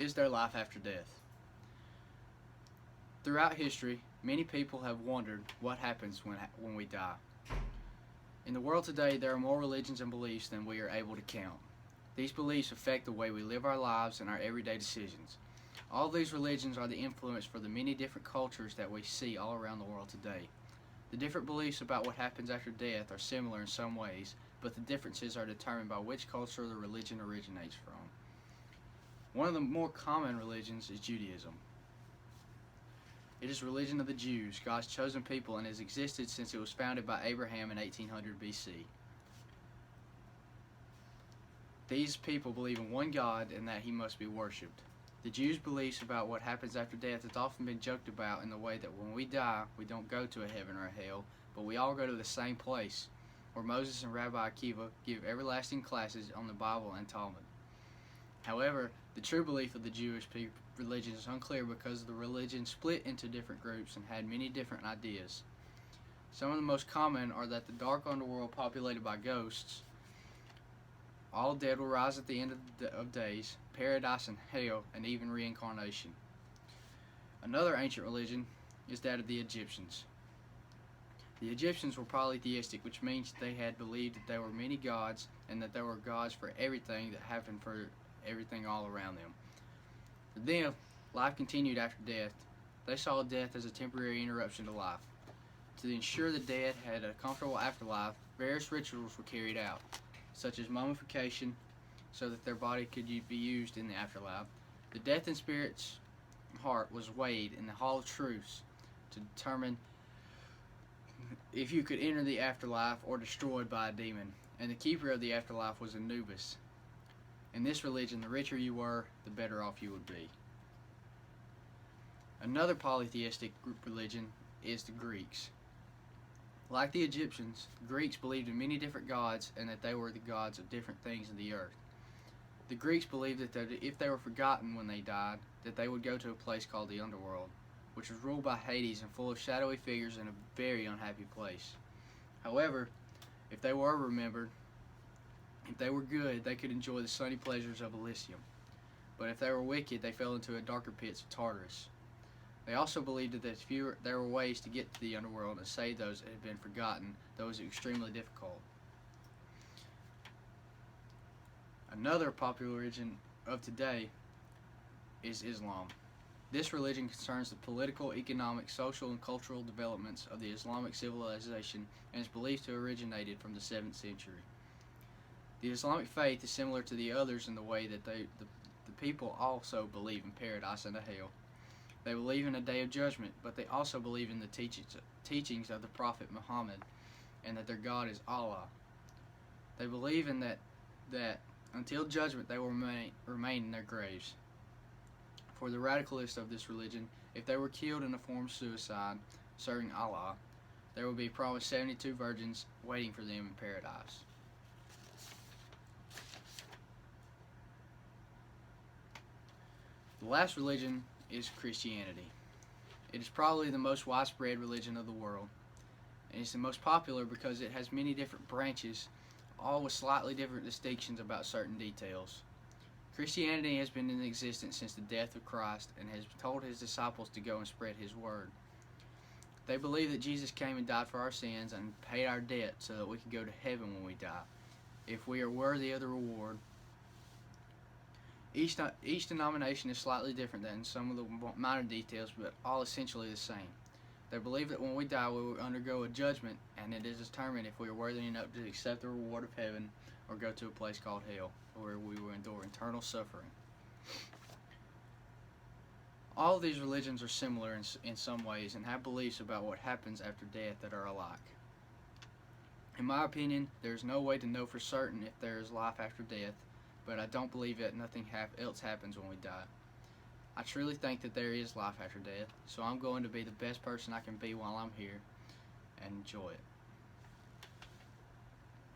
Is there life after death? Throughout history, many people have wondered what happens when we die. In the world today, there are more religions and beliefs than we are able to count. These beliefs affect the way we live our lives and our everyday decisions. All these religions are the influence for the many different cultures that we see all around the world today. The different beliefs about what happens after death are similar in some ways, but the differences are determined by which culture the religion originates from. One of the more common religions is Judaism. It is the religion of the Jews, God's chosen people, and has existed since it was founded by Abraham in 1800 BC. These people believe in one God and that he must be worshipped. The Jews' beliefs about what happens after death has often been joked about in the way that when we die, we don't go to a heaven or a hell, but we all go to the same place, where Moses and Rabbi Akiva give everlasting classes on the Bible and Talmud. However, the true belief of the Jewish religion is unclear because the religion split into different groups and had many different ideas. Some of the most common are that the dark underworld populated by ghosts, all dead will rise at the end of days, paradise and hell, and even reincarnation. Another ancient religion is that of the Egyptians. The Egyptians were polytheistic, which means they had believed that there were many gods and that there were gods for everything that happened for everything all around them. For them, life continued after death. They saw death as a temporary interruption to life. To ensure the dead had a comfortable afterlife, various rituals were carried out, such as mummification, so that their body could be used in the afterlife. The death and spirit's heart was weighed in the Hall of Truths to determine if you could enter the afterlife or destroyed by a demon, and the keeper of the afterlife was Anubis. In this religion, the richer you were, the better off you would be. Another polytheistic group religion is the Greeks. Like the Egyptians, the Greeks believed in many different gods and that they were the gods of different things in the earth. The Greeks believed that if they were forgotten when they died, that they would go to a place called the underworld, which was ruled by Hades and full of shadowy figures and a very unhappy place. However, if they were remembered, if they were good, they could enjoy the sunny pleasures of Elysium. But if they were wicked, they fell into a darker pits of Tartarus. They also believed that there were ways to get to the underworld and save those that had been forgotten, though it was extremely difficult. Another popular religion of today is Islam. This religion concerns the political, economic, social, and cultural developments of the Islamic civilization and is believed to have originated from the 7th century. The Islamic faith is similar to the others in the way that the people also believe in paradise and a hell. They believe in a day of judgment, but they also believe in the teachings of the Prophet Muhammad and that their God is Allah. They believe in that until judgment they will remain in their graves. For the radicalists of this religion, if they were killed in a form of suicide, serving Allah, there will be promised 72 virgins waiting for them in paradise. The last religion is Christianity. It is probably the most widespread religion of the world, and it's the most popular because it has many different branches, all with slightly different distinctions about certain details. Christianity has been in existence since the death of Christ and has told his disciples to go and spread his word. They believe that Jesus came and died for our sins and paid our debt so that we could go to heaven when we die, if we are worthy of the reward. Each denomination is slightly different than some of the minor details, but all essentially the same. They believe that when we die, we will undergo a judgment, and it is determined if we are worthy enough to accept the reward of heaven or go to a place called hell, where we will endure eternal suffering. All of these religions are similar in some ways and have beliefs about what happens after death that are alike. In my opinion, there is no way to know for certain if there is life after death, but I don't believe that nothing else happens when we die. I truly think that there is life after death, so I'm going to be the best person I can be while I'm here and enjoy it.